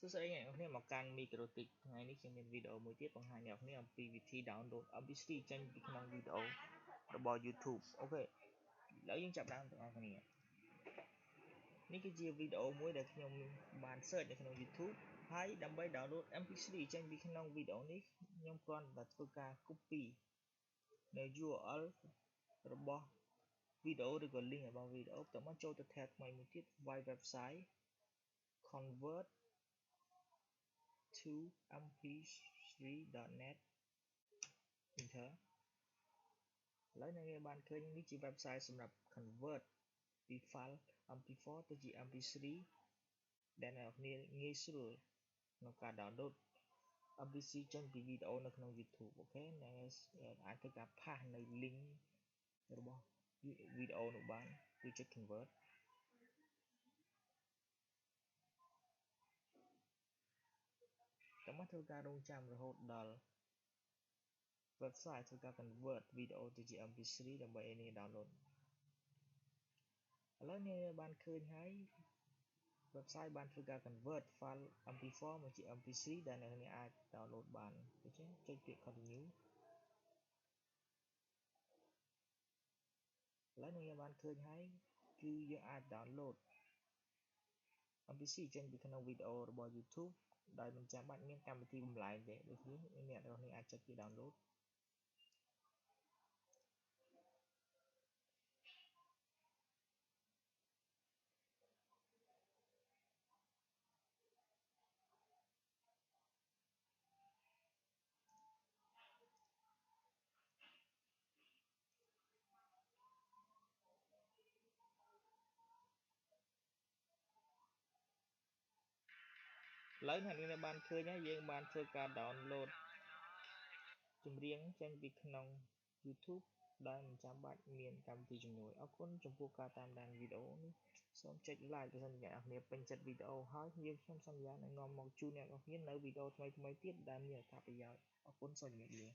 សួស្តីអ្នកនរគ្នាមកកាន់ Microtik ថ្ងៃនេះខ្ញុំមានវីដេអូមួយទៀតបង្ហាញអ្នកនរគ្នាអំពីវិធី download MP3 ចេញពីក្នុងវីដេអូរបស់ YouTube អូខេឥឡូវយើងចាប់ផ្ដើមទាំងអស់គ្នានេះគឺជាវីដេអូមួយដែលខ្ញុំបាន search នៅក្នុង YouTube ហើយដើម្បី download MP3 ចេញពីក្នុងវីដេអូនេះខ្ញុំគ្រាន់តែធ្វើការ copy នៅ URL របស់វីដេអូឬក៏ link របស់វីដេអូបន្ទាប់មកចូលទៅ tab ថ្មីមួយទៀត website convert to mp3.net enter ឥឡូវអ្នកបានឃើញនេះជា website សម្រាប់ convert ពី file mp4 ទៅជា mp3 ដែលអ្នកនរងាយស្រួលក្នុងការ download mp3 ចេញពីវីដេអូនៅក្នុង YouTube អូខេអ្នកអាចធ្វើការ pass នៅ link របស់វីដេអូនោះបានគឺចុច convert តោះមកធ្វើការរងចាំរហូតដល់ website ធ្វើការ convert វីដេអូទៅជា mp3 ដើម្បីឲ្យអ្នក download ឥឡូវអ្នកបានឃើញហើយ website បានធ្វើការ convert file mp4 មកជា mp3 ដែលអ្នកអាច download បានដូច្នេះចុចពាក្យ continue ឥឡូវអ្នកបានឃើញហើយគឺយើងអាច download mp3 ចេញពីក្នុងវីដេអូរបស់ YouTube ដោយមិនចាំបាច់មានកម្មវិធីបំលែងទេដូចនេះអ្នកនរអាចចុចពី downloadឥឡូវអ្នកនាងបានឃើញហើយយើងបានធ្វើការ download ចម្រៀងចេញពីក្នុង YouTube ដែលមិនចាំបាច់មានកម្មវិធីជំនួយអរគុណចំពោះការតាមដានវីដេអូនេះសូមចុច like បើសិនជាអ្នកនរពេញចិត្តវីដេអូហើយខ្ញុំសន្យានឹងនាំមកជូនអ្នកនរនៅវីដេអូថ្មីៗទៀតដែលមានអត្ថប្រយោជន៍អរគុណសូមជម្រាបលា